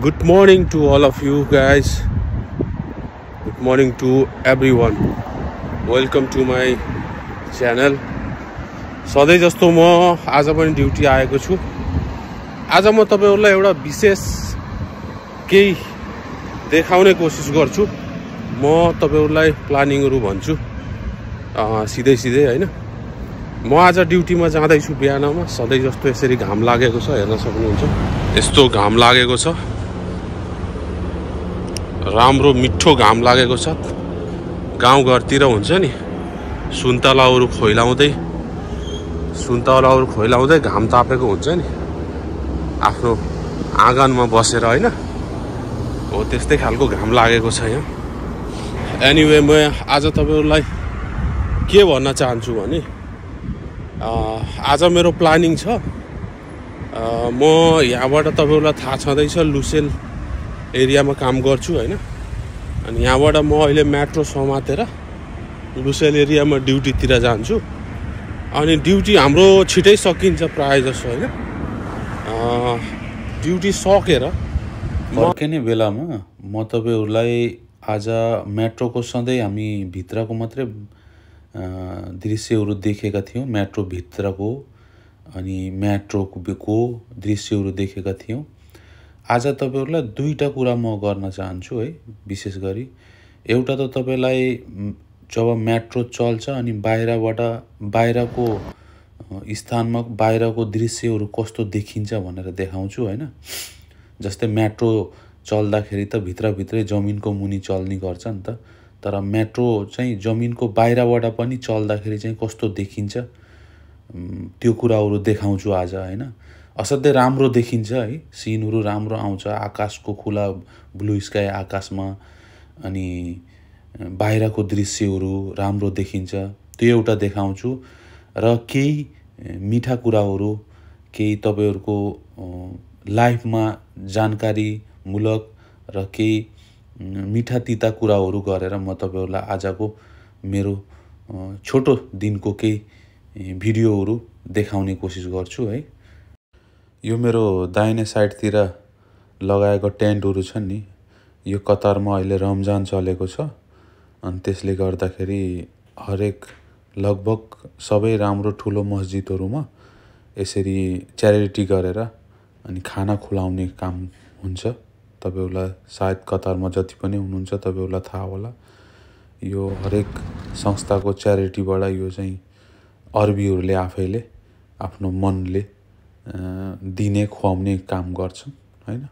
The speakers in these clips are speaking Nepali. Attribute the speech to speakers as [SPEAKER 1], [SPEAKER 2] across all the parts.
[SPEAKER 1] Good morning to all of you guys. Good morning to everyone. Welcome to my channel. सधैँ जस्तो म आज पनि ड्युटी आएको छु. आज म तपाईहरुलाई एउटा विशेष केही देखाउने कोसिस गर्छु. म तपाईहरुलाई प्लानिङहरु भन्छु. सिधै हैन. म आज ड्युटीमा जाँदै छु बिहानमा. सधैँ जस्तो यसरी घाम लागेको छ, हेर्न सक्नुहुन्छ. यस्तो घाम लागेको छ. राम्रो मिठो घाम लागेको छ. गाउँ घरतिर हुन्छ नि, सुन्तलाहरु खोइलाउँदै घाम तापेको हुन्छ नि, आफ्नो आँगनमा बसेर हैन. हो त्यस्तै खालको घाम लागेको छ यहाँ. एनीवे म आज तपाईहरुलाई के भन्न चाहन्छु भने आज मेरो प्लानिङ छ. म यहाँबाट तपाईहरुलाई थाहा छँदैछ लुसेल एरियामा काम गर्छु हैन. अनि यहाँबाट म अहिले मेट्रो समातेर लुसेल एरियामा ड्युटीतिर जान्छु. अनि ड्युटी हाम्रो छिटै सकिन्छ प्राय जसो हैन. ड्युटी सकेर
[SPEAKER 2] फर्किने बेलामा म तपाईहरुलाई आज मेट्रोको सधैँ हामी भित्रको मात्रै दृश्यहरु देखेका थियौं. मेट्रो भित्रको अनि मेट्रोको दृश्यहरु देखेका थियौं. आज तपाईहरुलाई दुईटा कुरा म गर्न चाहन्छु है. विशेष गरी एउटा त तपाईलाई जब मेट्रो चल्छ अनि बाहिरको स्थानमा बाहिरको दृश्यहरु कस्तो देखिन्छ भनेर देखाउँछु हैन. जस्तै मेट्रो चल्दाखेरि त भित्रभित्रै जमिनको मुनि चल्ने गर्छ नि त. तर मेट्रो चाहिँ जमिनको बाहिरबाट पनि चल्दाखेरि चाहिँ कस्तो देखिन्छ त्यो कुराहरु देखाउँछु आज हैन. असाध्यै राम्रो देखिन्छ है. सिनहरु राम्रो आउँछ. आकाशको खुला ब्लू स्काई आकाशमा अनि बाहिरको दृश्यहरु राम्रो देखिन्छ. त्यो एउटा देखाउँछु. र केही मिठा कुराहरु, केही तपाईहरुको लाइफमा जानकारीमूलक र केही मिठा तिता कुराहरु गरेर म तपाईहरुलाई आजको मेरो छोटो दिनको केही भिडियोहरु देखाउने कोसिस गर्छु है. यो मेरो दाहिने साइडतिर लगाएको टेन्टहरु छन् नि, यो कतारमा अहिले रमजान चलेको छ. अनि त्यसले गर्दाखेरि हरेक लगभग सबै राम्रो ठुलो मस्जिदहरुमा यसरी च्यारिटी गरेर अनि खाना खुलाउने काम हुन्छ. तपाईहरुलाई सायद कतारमा जति पनि हुनुहुन्छ तपाईहरुलाई थाहा होला. यो हरेक संस्थाको च्यारिटीबाट यो चाहिँ अरबीहरुले आफैले आफ्नो मनले दिने खुवाउने काम गर्छन् हैन.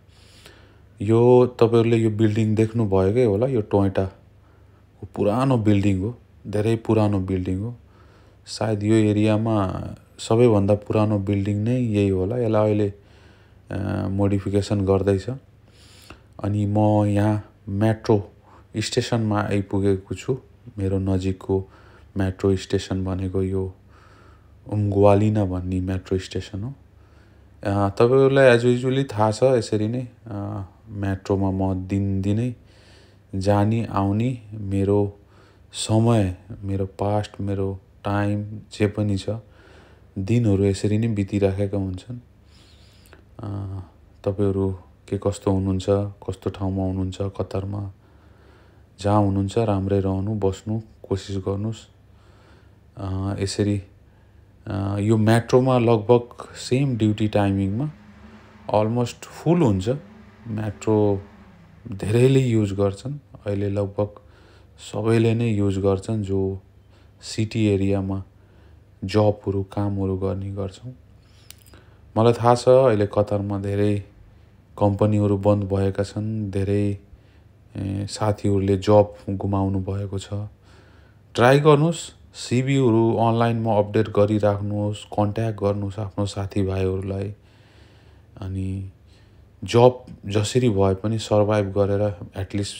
[SPEAKER 2] यो तपाईहरुले यो बिल्डिङ देख्नु भएकै होला. यो टोयोटा को पुरानो बिल्डिङ हो. धेरै पुरानो बिल्डिङ हो. सायद यो एरियामा सबैभन्दा पुरानो बिल्डिङ नै यही होला. यसलाई अहिले मोडिफिकेसन गर्दैछ. अनि म यहाँ मेट्रो स्टेसनमा आइपुगेको छु. मेरो नजिकको मेट्रो स्टेसन भनेको यो उमगवालिना भन्ने मेट्रो स्टेसन हो. तपाईहरुलाई एज युजुअली थाहा छ. यसरी नै मेट्रोमा म दिनदिनै जानी आउने मेरो समय, मेरो पास्ट, मेरो टाइम जे पनि छ दिनहरु यसरी नै बितिराखेका हुन्छन्. तपाईहरु के कस्तो हुनुहुन्छ, कस्तो ठाउँमा हुनुहुन्छ, कतारमा जहाँ हुनुहुन्छ राम्रै रहनु, बस्नु कोसिस गर्नुस्. यसरी यो मेट्रोमा लगभग सेम ड्युटी टाइमिङमा अलमोस्ट फुल हुन्छ. मेट्रो धेरैले युज गर्छन्. अहिले लगभग सबैले नै युज गर्छन् जो सिटी एरियामा जबहरु कामहरु गर्ने गर्छन्. मलाई थाहा छ अहिले कतारमा धेरै कम्पनीहरु बन्द भएका छन्. धेरै साथीहरुले जब गुमाउनु भएको छ. ट्राई गर्नुस्. सीभीहरु अनलाइनमा अपडेट गरिराख्नुस्. कन्ट्याक्ट गर्नुस् आफ्नो साथीभाइहरुलाई. अनि जब जसरी भए पनि सर्भाइभ गरेर एटलिस्ट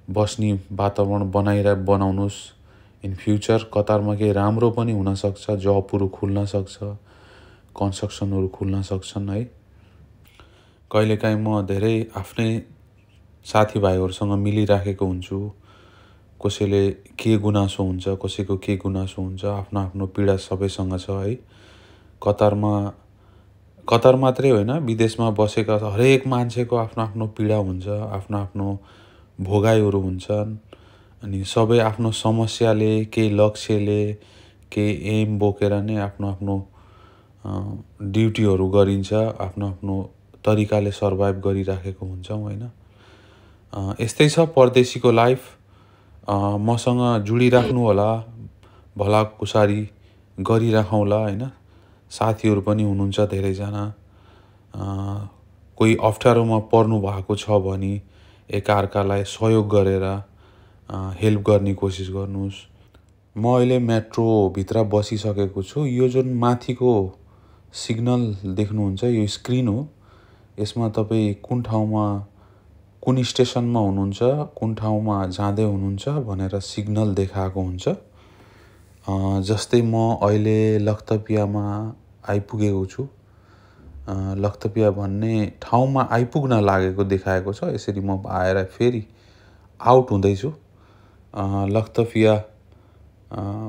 [SPEAKER 2] बस्ने वातावरण बनाउनुस्. इन फ्युचर कतारमा केही राम्रो पनि हुन सक्छ. जबहरु खुल्न सक्छ. कन्स्ट्रक्सनहरु खुल्न सक्छन् है. कहिलेकाहीँ म धेरै आफ्नै साथीभाइहरुसँग मिलिराखेको हुन्छु. कसैले के गुनासो हुन्छ, कसैको के गुनासो हुन्छ. आफ्नो आफ्नो पीडा सबैसँग छ है. कतारमा कतार मात्रै होइन, विदेशमा बसेका हरेक मान्छेको आफ्नो आफ्नो पीडा हुन्छ, आफ्नो आफ्नो भोगाइहरू हुन्छन्। अनि सबै आफ्नो समस्याले, केही लक्ष्यले, केही एम बोकेर नै आफ्नो आफ्नो ड्युटीहरू गरिन्छ, आफ्नो आफ्नो तरिकाले सर्भाइभ गरिराखेको हुन्छौँ होइन। यस्तै छ परदेशीको लाइफ। मसँग जुडिराख्नु होला, भलाकुसारी गरिराखौँला होइन। साथीहरू पनि हुनुहुन्छ धेरैजना। कोही अप्ठ्यारोमा पर्नु भएको छ भने एकअर्कालाई सहयोग गरेर हेल्प गर्ने कोसिस गर्नुहोस्। म अहिले मेट्रोभित्र बसिसकेको छु। यो जुन माथिको सिग्नल देख्नुहुन्छ यो स्क्रिन हो। यसमा तपाईँ कुन ठाउँमा, कुन स्टेसनमा हुनुहुन्छ, कुन ठाउँमा जाँदै हुनुहुन्छ भनेर सिग्नल देखाएको हुन्छ। जस्तै म अहिले लखतपियामा आइपुगेको छु। लखतपिया भन्ने ठाउँमा आइपुग्न लागेको देखाएको छ। यसरी म आएर फेरि आउट हुँदैछु। लखतपिया,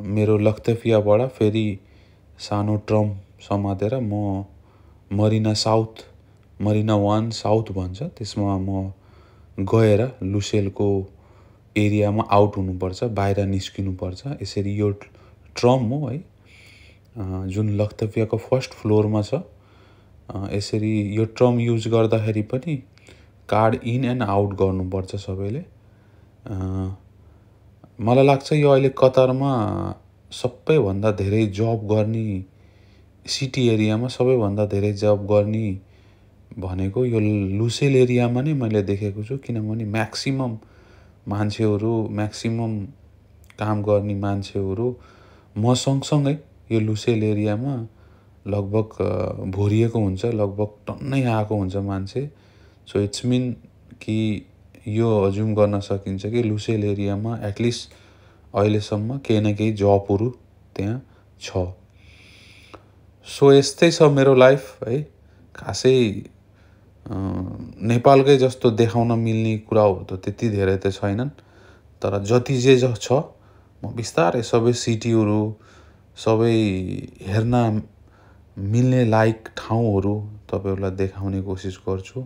[SPEAKER 2] मेरो लखतपियाबाट फेरि सानो ट्रम समातेर म मरिना साउथ, मरिना 1 साउथ भन्छ, त्यसमा म गएर लुसेलको एरियामा आउट हुनुपर्छ, बाहिर निस्किनुपर्छ। यसरी यो ट्रम हो है, जुन लखतपियाको फर्स्ट फ्लोरमा छ। यसरी यो ट्रम युज गर्दाखेरि पनि कार्ड इन एन्ड आउट गर्नुपर्छ सबैले। मलाई लाग्छ यो अहिले कतारमा सबैभन्दा धेरै जब गर्ने, सिटी एरियामा सबैभन्दा धेरै जब गर्ने भनेको यो लुसेल एरियामा नै मैले देखेको छु। किनभने म्याक्सिमम मान्छेहरू, म्याक्सिमम काम गर्ने मान्छेहरू म सँगसँगै यो लुसेल एरियामा लगभग भरिएको हुन्छ, लगभग टन्नै आएको हुन्छ मान्छे। सो इट्स मिन कि यो अज्युम गर्न सकिन्छ कि लुसेल एरियामा एटलिस्ट अहिलेसम्म केही न केही जबहरू त्यहाँ छ। सो यस्तै छ मेरो लाइफ है। खासै नेपालकै जस्तो देखाउन मिल्ने कुराहरू त त्यति धेरै त छैनन्। तर जति जे छ म बिस्तारै सबै सिटीहरू, सबै हेर्न मिल्ने लायक ठाउँहरू तपाईँहरूलाई देखाउने कोसिस गर्छु।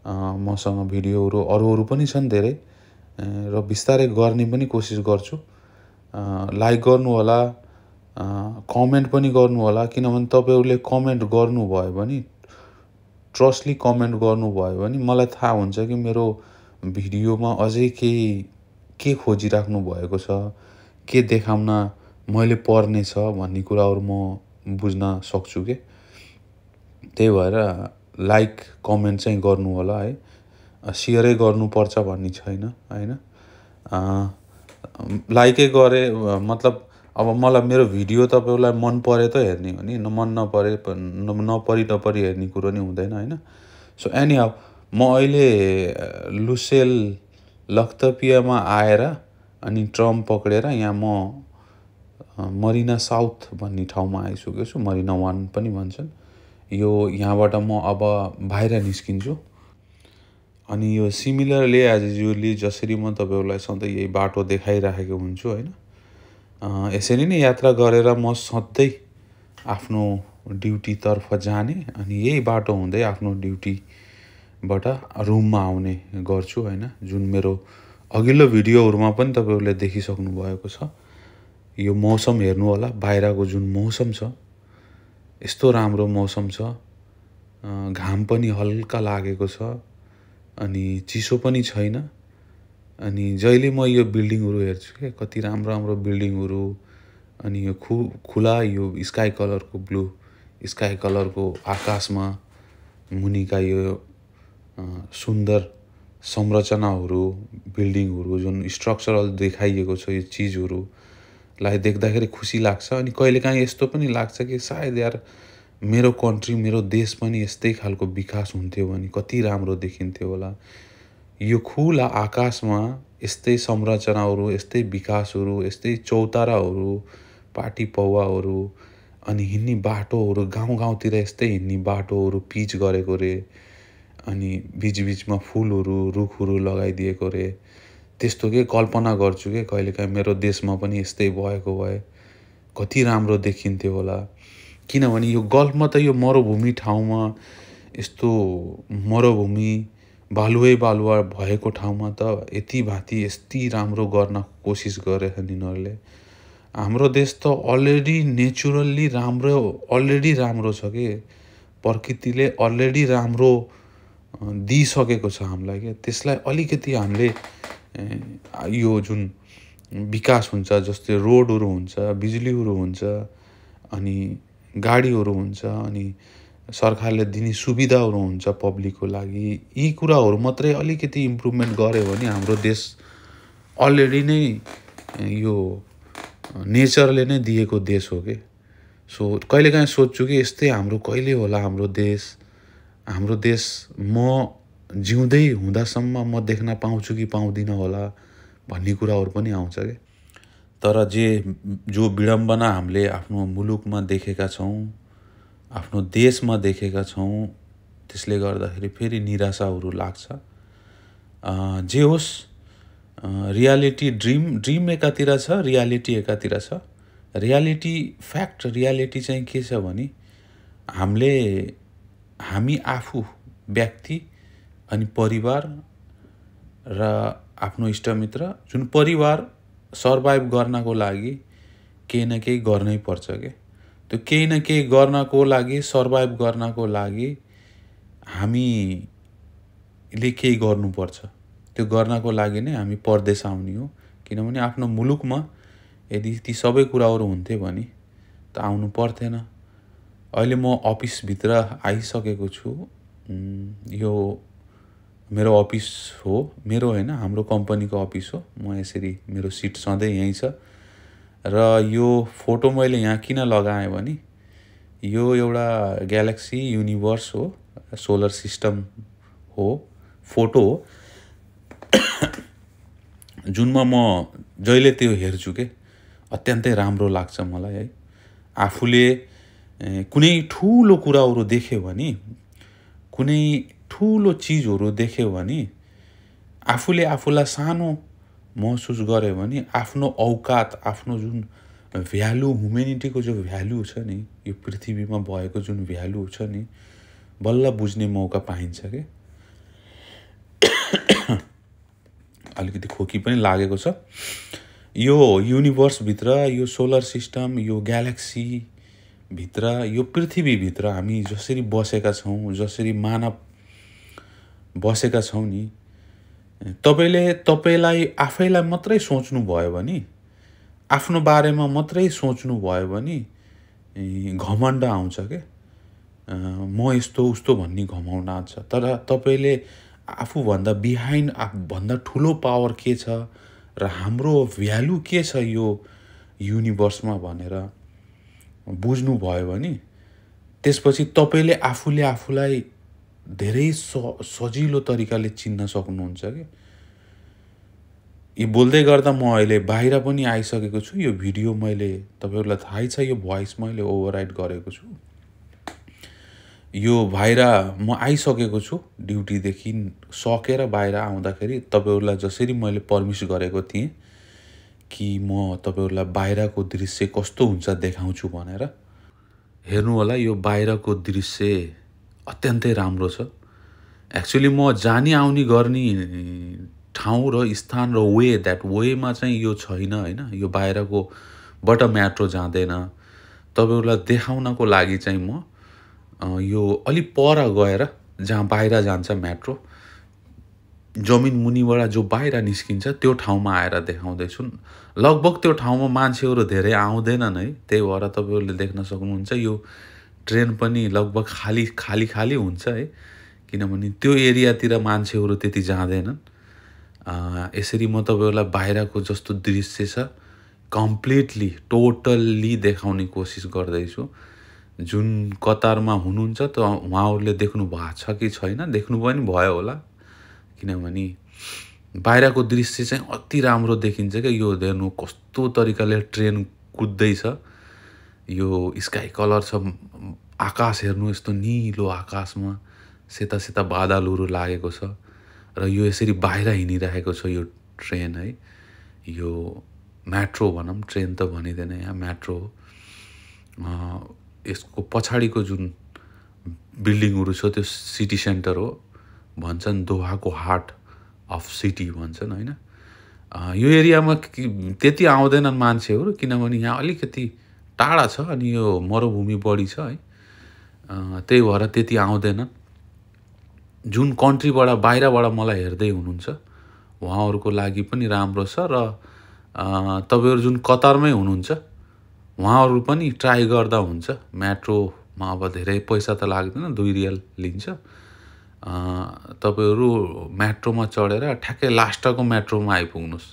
[SPEAKER 2] मसँग भिडियोहरू अरू पनि छन् धेरै, र बिस्तारै गर्ने पनि कोसिस गर्छु। लाइक गर्नु होला, कमेन्ट पनि गर्नु होला। किनभने तपाईँहरूले कमेन्ट गर्नुभयो भने, ट्रस्टली कमेन्ट गर्नुभयो भने मलाई थाहा हुन्छ कि मेरो भिडियोमा अझै के खोजिराख्नु भएको छ, के देखाउन मैले पर्ने छ भन्ने कुराहरू म बुझ्न सक्छु के। त्यही भएर लाइक कमेन्ट चाहिँ गर्नु होला है। सेयरै गर्नुपर्छ भन्ने छैन होइन। लाइकै गरे मतलब अब मलाई मेरो भिडियो तपाईँलाई मन परे त हेर्ने हो नि, मन नपरी हेर्ने कुरो नै हुँदैन होइन। सो एनी हाउ म अहिले लुसेल लखतपियामा आएर अनि ट्रम पक्रेर यहाँ म मरिना साउथ भन्ने ठाउँमा आइसकेको छु। मरिना 1 पनि भन्छन्। यो यहाँबाट म अब बाहिर निस्किन्छु। अनि यो सिमिलरली एज युजुअली जसरी म तपाईँहरूलाई सधैँ यही बाटो देखाइराखेको हुन्छु होइन, यसरी नै यात्रा गरेर म सधैँ आफ्नो ड्युटीतर्फ जाने अनि यही बाटो हुँदै आफ्नो ड्युटीबाट रुममा आउने गर्छु होइन। जुन मेरो अघिल्लो भिडियोहरूमा पनि तपाईँहरूले देखिसक्नु भएको छ। यो मौसम हेर्नु होला, बाहिरको जुन मौसम छ, यस्तो राम्रो मौसम छ। घाम पनि हल्का लागेको छ अनि चिसो पनि छैन। अनि जहिले म यो बिल्डिङहरू हेर्छु क्या, कति राम्रो राम्रो बिल्डिङहरू, अनि यो खुला यो स्काई कलरको, ब्लू स्काई कलरको आकाशमा मुनिका यो सुन्दर संरचनाहरू, बिल्डिङहरू, जुन स्ट्रक्चरल देखाइएको छ, यो चिजहरूलाई देख्दाखेरि खुसी लाग्छ। अनि कहिलेकाहीँ यस्तो पनि लाग्छ कि सायद यार मेरो कन्ट्री, मेरो देश पनि यस्तै खालको विकास हुन्थ्यो भने कति राम्रो देखिन्थ्यो होला। यो खुला आकाशमा यस्तै संरचनाहरू, यस्तै विकासहरू, यस्तै चौताराहरू, पाटी पौवाहरू, अनि हिँड्ने बाटोहरू, गाउँतिर यस्तै हिँड्ने बाटोहरू पिच गरेको रे, अनि बिचबिचमा फुलहरू, रुखहरू लगाइदिएको रे। त्यस्तो के कल्पना गर्छु कि कहिलेकाहीँ मेरो देशमा पनि यस्तै भएको भए कति राम्रो देखिन्थ्यो होला। किनभने यो गल्फमा त यो मरुभूमि ठाउँमा यस्तो मरुभूमि बालुवा भएको ठाउँमा त यति भाती यति राम्रो गर्न कोसिस गरेछन् यिनीहरूले। हाम्रो देश त अलरेडी नेचुरल्ली राम्रो छ के, प्रकृतिले अलरेडी राम्रो दिइसकेको छ हामीलाई के। त्यसलाई अलिकति हामीले यो जुन विकास हुन्छ, जस्तै रोडहरू हुन्छ, बिजुलीहरू हुन्छ, अनि गाडीहरू हुन्छ, अनि सरकारले दिने सुविधाहरू हुन्छ पब्लिकको लागि, यी कुराहरू मात्रै अलिकति इम्प्रुभमेन्ट गर्यो भने हाम्रो देश अलरेडी नै यो नेचरले नै दिएको देश हो के। सो कहिलेकाहीँ सोध्छु कि यस्तै हाम्रो कहिले होला हाम्रो देश म जिउँदै हुँदासम्म म देख्न पाउँछु कि पाउँदिनँ होला भन्ने कुराहरू पनि आउँछ के। तर जो विडम्बना हामीले आफ्नो मुलुकमा देखेका छौँ, आफ्नो देशमा देखेका छौँ, त्यसले गर्दाखेरि फेरि निराशाहरू लाग्छ। जे होस्, रियालिटी ड्रिम एकातिर छ, रियालिटी एकातिर छ। रियालिटी चाहिँ के छ भने हामी आफू व्यक्ति अनि परिवार र आफ्नो इष्टमित्र, जुन परिवार सर्भाइभ गर्नको लागि केही न केही गर्नै पर्छ के। त्यो केही न केही गर्नको लागि, सर्भाइभ गर्नको लागि हामीले केही गर्नुपर्छ। त्यो गर्नको लागि नै हामी परदेश आउने हो। किनभने आफ्नो मुलुकमा यदि ती सबै कुराहरू हुन्थे भने त आउनु पर्थेन। अहिले म अफिसभित्र आइसकेको छु। यो मेरो अफिस हो, मेरो होइन, हाम्रो कम्पनीको अफिस हो। म यसरी मेरो सिट सधैँ यहीँ छ। र यो फोटो मैले यहाँ किन लगाएँ भने यो एउटा ग्यालेक्सी युनिभर्स हो, सोलर सिस्टम हो, फोटो हो, जुनमा म जहिले त्यो हेर्छु के अत्यन्तै राम्रो लाग्छ मलाई है। आफूले कुनै ठुलो कुराहरू देख्यो भने, कुनै ठुलो चिजहरू देख्यो भने आफूले आफूलाई सानो महसुस गर्यो भने आफ्नो औकात, आफ्नो जुन भ्यालु, ह्युमेनिटीको जो भ्यालु छ नि, यो पृथ्वीमा भएको जुन भ्यालु छ नि, बल्ल बुझ्ने मौका पाइन्छ के। अलिकति खोकी पनि लागेको छ। यो युनिभर्सभित्र, यो सोलर सिस्टम, यो ग्यालेक्सीभित्र, यो पृथ्वीभित्र हामी जसरी बसेका छौँ, जसरी मानव बसेका छौँ नि, तपाईँलाई आफैलाई मात्रै सोच्नु भयो भने, आफ्नो बारेमा मात्रै सोच्नु भयो भने घमण्ड आउँछ के। म यस्तो उस्तो भन्ने घमण्ड आउँछ। तर तपाईँले आफूभन्दा बिहाइन्ड, आफूभन्दा ठुलो पावर के छ र हाम्रो भ्यालु के छ यो युनिभर्समा भनेर बुझ्नुभयो भने त्यसपछि तपाईँले आफूले आफूलाई धेरै सजिलो तरिकाले चिन्न सक्नुहुन्छ कि। यो बोल्दै गर्दा म अहिले बाहिर पनि आइसकेको छु। यो भिडियो मैले, तपाईँहरूलाई थाहै छ, यो भोइस मैले ओभरराइड गरेको छु। यो बाहिर म आइसकेको छु, ड्युटीदेखि सकेर बाहिर आउँदाखेरि तपाईँहरूलाई जसरी मैले पर्मिस गरेको थिएँ कि म तपाईँहरूलाई बाहिरको दृश्य कस्तो हुन्छ देखाउँछु भनेर, हेर्नु होला यो बाहिरको दृश्य अत्यन्तै राम्रो छ। एक्चुअली म जाने आउने गर्ने ठाउँ र स्थान र वेमा चाहिँ यो छैन होइन। यो बाहिरकोबाट मेट्रो जाँदैन। तपाईँहरूलाई देखाउनको लागि चाहिँ म यो अलिक पर गएर, जहाँ बाहिर जान्छ मेट्रो, जमिन मुनिबाट जो बाहिर निस्किन्छ त्यो ठाउँमा आएर देखाउँदैछु। लगभग त्यो ठाउँमा मान्छेहरू धेरै आउँदैनन् है, त्यही भएर तपाईँहरूले देख्न सक्नुहुन्छ यो ट्रेन पनि लगभग खाली हुन्छ है, किनभने त्यो एरियातिर मान्छेहरू त्यति जाँदैनन्। यसरी म तपाईँहरूलाई बाहिरको जस्तो दृश्य छ कम्प्लिटली, टोटल्ली देखाउने कोसिस गर्दैछु। जुन कतारमा हुनुहुन्छ त उहाँहरूले देख्नु भएको छ कि छैन, देख्नु पनि भयो होला, किनभने बाहिरको दृश्य चाहिँ अति राम्रो देखिन्छ क्या। यो हेर्नु कस्तो तरिकाले ट्रेन कुद्दैछ, यो स्काई कलर छ, आकाश हेर्नु यस्तो निलो आकाशमा सेता सेता बादलहरू लागेको छ र यो यसरी बाहिर हिँडिरहेको छ यो ट्रेन है। यो मेट्रो भनौँ, ट्रेन त भनिँदैन यहाँ, मेट्रो। यसको पछाडिको जुन बिल्डिङहरू छ त्यो सिटी सेन्टर हो भन्छन्, दोहाको हार्ट अफ सिटी भन्छन् होइन। यो एरियामा त्यति आउँदैनन् मान्छेहरू किनभने यहाँ अलिकति टाढा छ अनि यो मरुभूमि बढी छ है, त्यही भएर त्यति आउँदैनन्। जुन कन्ट्रीबाट बाहिरबाट मलाई हेर्दै हुनुहुन्छ उहाँहरूको लागि पनि राम्रो छ र तपाईँहरू जुन कतारमै हुनुहुन्छ उहाँहरू पनि ट्राई गर्दा हुन्छ। मेट्रोमा अब धेरै पैसा त लाग्दैन, 2 रियल लिन्छ। तपाईँहरू मेट्रोमा चढेर ठ्याक्कै लास्टको मेट्रोमा आइपुग्नुहोस्।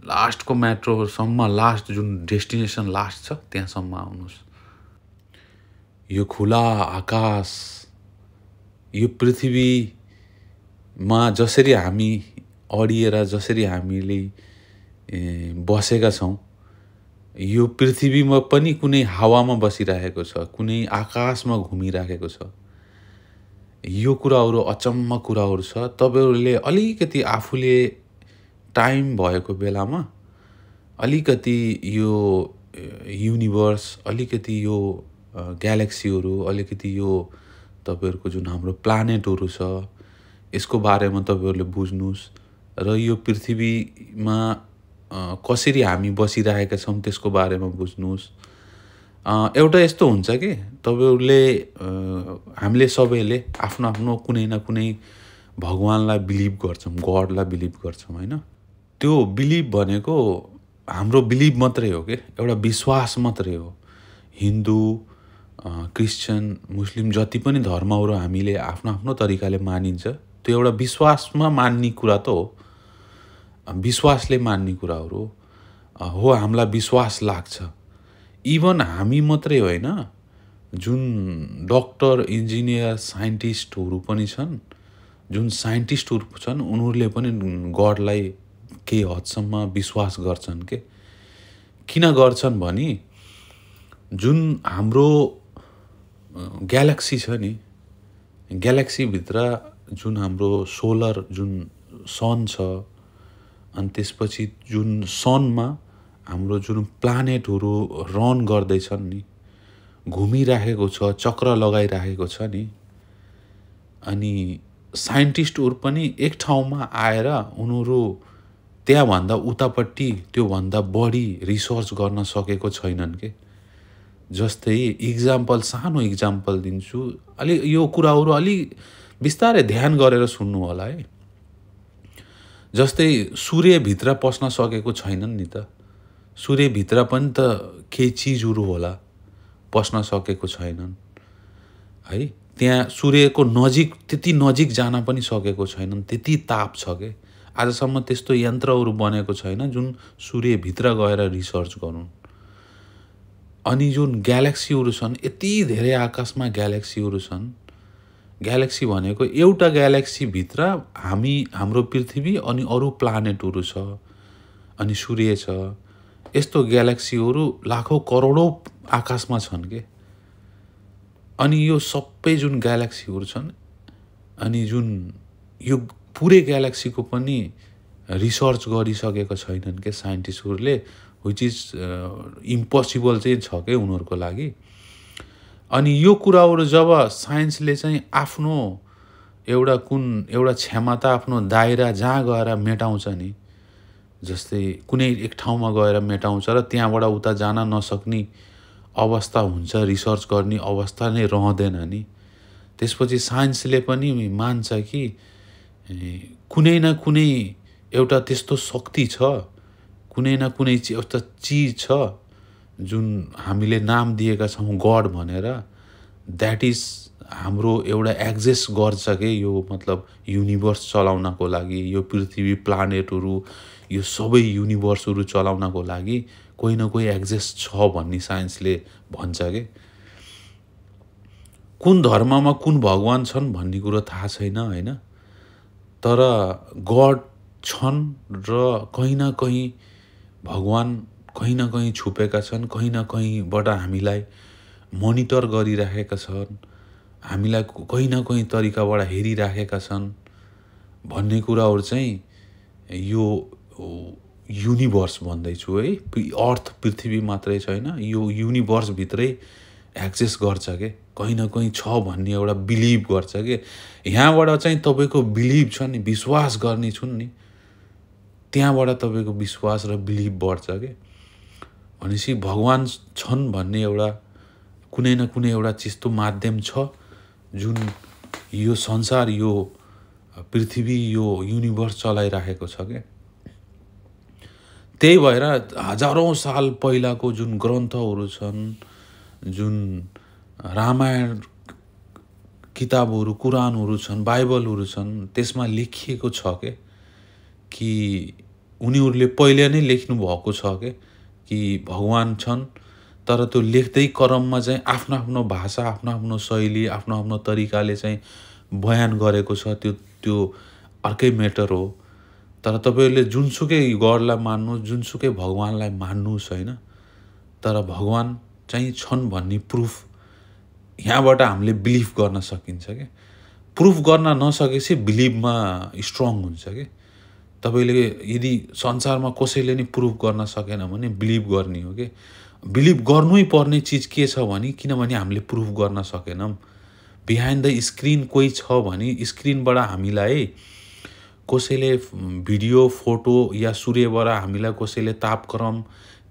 [SPEAKER 2] लास्टको मेट्रोसम्म, लास्ट जुन डेस्टिनेसन लास्ट छ त्यहाँसम्म आउनुहोस्। यो खुला आकाश, यो पृथ्वीमा जसरी हामी अडिएर जसरी हामीले बसेका छौँ, यो पृथ्वीमा पनि कुनै हावामा बसिरहेको छ, कुनै आकाशमा घुमिरहेको छ। यो कुराहरू अचम्म कुराहरू छ। तपाईँहरूले अलिकति आफूले टाइम भएको बेलामा अलिकति यो युनिभर्स, अलिकति यो ग्यालेक्सीहरू, अलिकति यो तपाईँहरूको जुन हाम्रो प्लानेटहरू छ यसको बारेमा तपाईँहरूले बुझ्नुहोस् र यो पृथ्वीमा कसरी हामी बसिरहेका छौँ त्यसको बारेमा बुझ्नुहोस्। एउटा यस्तो हुन्छ कि तपाईँहरूले हामीले सबैले आफ्नो आफ्नो कुनै न कुनै भगवानलाई बिलिभ गर्छौँ, गडलाई बिलिभ गर्छौँ होइन। त्यो बिलिभ भनेको हाम्रो बिलिभ मात्रै हो कि, एउटा विश्वास मात्रै हो। हिन्दू, क्रिस्चियन, मुस्लिम जति पनि धर्महरू हामीले आफ्नो आफ्नो तरिकाले मानिन्छ, त्यो एउटा विश्वासमा मान्ने कुरा त हो, विश्वासले मान्ने कुराहरू हो। हामीलाई विश्वास लाग्छ। इभन हामी मात्रै होइन, जुन डक्टर, इन्जिनियर, साइन्टिस्टहरू पनि छन्, जुन साइन्टिस्टहरू छन् उनीहरूले पनि गडलाई केही हदसम्म विश्वास गर्छन् के। किन गर्छन् भने जुन हाम्रो ग्यालेक्सी छ नि, ग्यालेक्सीभित्र जुन हाम्रो सोलर जुन सन छ, अनि त्यसपछि जुन सनमा हाम्रो जुन प्लानेटहरू रन गर्दैछन् नि, घुमिराखेको छ, चक्र लगाइराखेको छ नि, अनि साइन्टिस्टहरू पनि एक ठाउँमा आएर उनीहरू त्यहाँभन्दा उतापट्टि त्योभन्दा बढी रिसर्च गर्न सकेको छैनन् के। जस्तै इक्जाम्पल, सानो इक्जाम्पल दिन्छु, यो कुराहरू अलि बिस्तारै ध्यान गरेर सुन्नु होला है। जस्तै सूर्यभित्र पस्न सकेको छैनन् नि त, सूर्यभित्र पनि त केही चिजहरू होला पस्न सकेको छैनन् है। त्यहाँ सूर्यको नजिक, त्यति नजिक जान पनि सकेको छैनन्, त्यति ताप छ के। आजसम्म त्यस्तो यन्त्रहरू बनेको छैन जुन सूर्यभित्र गएर रिसर्च गरून्। अनि जुन ग्यालेक्सीहरू छन्, यति धेरै आकाशमा ग्यालेक्सीहरू छन्। ग्यालेक्सी भनेको एउटा ग्यालेक्सीभित्र हाम्रो पृथ्वी अनि अरू प्लानेटहरू छ अनि सूर्य छ। यस्तो ग्यालेक्सीहरू लाखौँ करोडौँ आकाशमा छन् के। अनि यो सबै जुन ग्यालेक्सीहरू छन्, अनि जुन यो पुरै ग्यालेक्सीको पनि रिसर्च गरिसकेको छैनन् के साइन्टिस्टहरूले, विच इज इम्पोसिबल चाहिँ छ के उनीहरूको लागि। अनि यो कुराहरू जब साइन्सले चाहिँ आफ्नो एउटा क्षमता, आफ्नो दायरा जहाँ गएर मेटाउँछ नि, जस्तै कुनै एक ठाउँमा गएर मेटाउँछ र त्यहाँबाट उता जान नसक्ने अवस्था हुन्छ, रिसर्च गर्ने अवस्था नै रहँदैन नि, त्यसपछि साइन्सले पनि मान्छ कि कुनै न कुनै एउटा त्यस्तो शक्ति छ, कुनै न कुनै एउटा चिज छ जुन हामीले नाम दिएका छौँ गड भनेर, द्याट इज हाम्रो एउटा एक्जिस्ट गर्छ के। यो मतलब युनिभर्स चलाउनको लागि, यो पृथ्वी, प्लानेटहरू, यो सबै युनिभर्सहरू चलाउनको लागि कोही न कोही एक्जिस्ट छ भन्ने साइन्सले भन्छ के। कुन धर्ममा कुन भगवान छन् भन्ने कुरो थाहा छैन होइन, तर गड छन् र कहीँ न कहीँ भगवान कहीँ न कहीँ छुपेका छन्, कहीँ न कहीँबाट हामीलाई मोनिटर गरिराखेका छन्, हामीलाई कहीँ न कहीँ तरिकाबाट हेरिराखेका छन् भन्ने कुराहरू चाहिँ यो युनिभर्स भन्दैछु है। अर्थ, पृथ्वी मात्रै छैन, यो युनिभर्सभित्रै एक्सेस गर्छ के, कहीँ न कहीँ छ भन्ने एउटा बिलिभ गर्छ के। यहाँबाट चाहिँ तपाईँको बिलिभ छ नि, विश्वास गर्ने छुन् नि, त्यहाँबाट तपाईँको विश्वास र बिलिभ बढ्छ के। भनेपछि भगवान् छन् भन्ने एउटा कुनै न कुनै एउटा त्यस्तो माध्यम छ जुन यो संसार, यो पृथ्वी, यो युनिभर्स चलाइराखेको छ के। त्यही भएर हजारौँ साल पहिलाको जुन ग्रन्थहरू छन्, जुन रामायण किताबहरू, कुरानहरू छन्, बाइबलहरू छन्, त्यसमा लेखिएको छ के कि उनीहरूले पहिले नै लेख्नु भएको छ के कि भगवान् छन्। तर त्यो लेख्दै क्रममा चाहिँ आफ्नो आफ्नो भाषा, आफ्नो आफ्नो शैली, आफ्नो आफ्नो तरिकाले चाहिँ बयान गरेको छ, त्यो अर्कै म्याटर हो। तर तपाईँहरूले जुनसुकै गडलाई मान्नुहोस्, जुनसुकै भगवान्लाई मान्नुहोस् होइन, तर भगवान् चाहिँ छन् भन्ने प्रुफ यहाँबाट हामीले बिलिभ गर्न सकिन्छ क्या। प्रुफ गर्न नसकेपछि बिलिभमा स्ट्रङ हुन्छ कि। तपाईँले यदि संसारमा कसैले नि प्रुफ गर्न सकेन भने बिलिभ गर्ने हो कि। बिलिभ गर्नै पर्ने चिज के छ भने, किनभने हामीले प्रुफ गर्न सकेनौँ। बिहाइन्ड द स्क्रिन कोही छ भने स्क्रिनबाट हामीलाई कसैले भिडियो, फोटो या सूर्यबाट हामीलाई कसैले तापक्रम,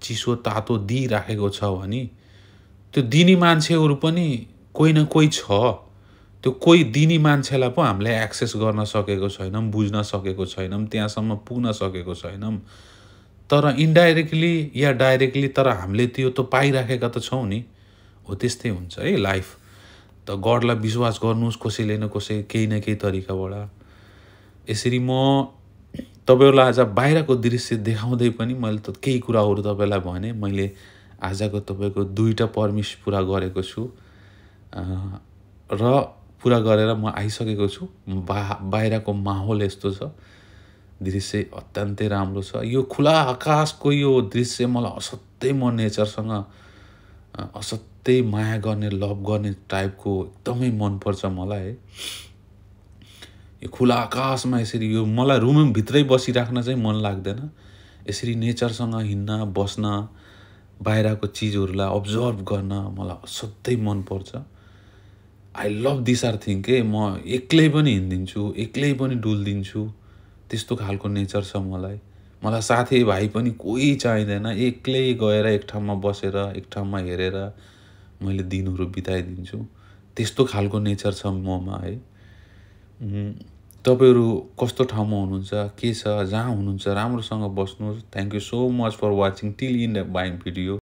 [SPEAKER 2] चिसो तातो दिइराखेको छ भने त्यो दिने मान्छेहरू पनि कोही न कोही छ। त्यो कोही दिने मान्छेलाई पो हामीले एक्सेस गर्न सकेको छैनौँ, बुझ्न सकेको छैनौँ, त्यहाँसम्म पुग्न सकेको छैनौँ। तर इन्डाइरेक्टली या डाइरेक्टली तर हामीले त्यो त पाइराखेका त छौँ नि। हो त्यस्तै हुन्छ है लाइफ। त गडलाई विश्वास गर्नुहोस् कसैले न कसै, केही न केही तरिकाबाट। यसरी म तपाईँहरूलाई आज बाहिरको दृश्य देखाउँदै पनि मैले त केही कुराहरू तपाईँलाई भने। मैले आजको तपाईँको 2टा परमिस पुरा गरेको छु र पुरा गरेर म आइसकेको छु। बाहिरको माहौल यस्तो छ, दृश्य अत्यन्तै राम्रो छ। यो खुला आकाशको यो दृश्य मलाई असाध्यै म नेचरसँग असाध्यै माया गर्ने, लभ गर्ने टाइपको एकदमै मनपर्छ मलाई है। यो खुला आकाशमा यसरी, यो मलाई रुमभित्रै बसिराख्न चाहिँ मन लाग्दैन। यसरी नेचरसँग हिँड्न, बस्न, बाहिरको चिजहरूलाई अब्जर्भ गर्न मलाई असाध्यै मनपर्छ। I love this or thing के। म एक्लै पनि हिँडिदिन्छु, एक्लै पनि डुल्दिन्छु, त्यस्तो खालको नेचर छ मलाई। मलाई साथीभाइ पनि कोही चाहिँदैन, एक्लै गएर एक ठाउँमा बसेर, एक ठाउँमा हेरेर मैले दिनहरू बिताइदिन्छु। त्यस्तो खालको नेचर छ ममा है। तपाईँहरू कस्तो ठाउँमा हुनुहुन्छ, के छ, जहाँ हुनुहुन्छ राम्रोसँग बस्नुहोस्। Thank you so much for watching till in the बाइङ भिडियो।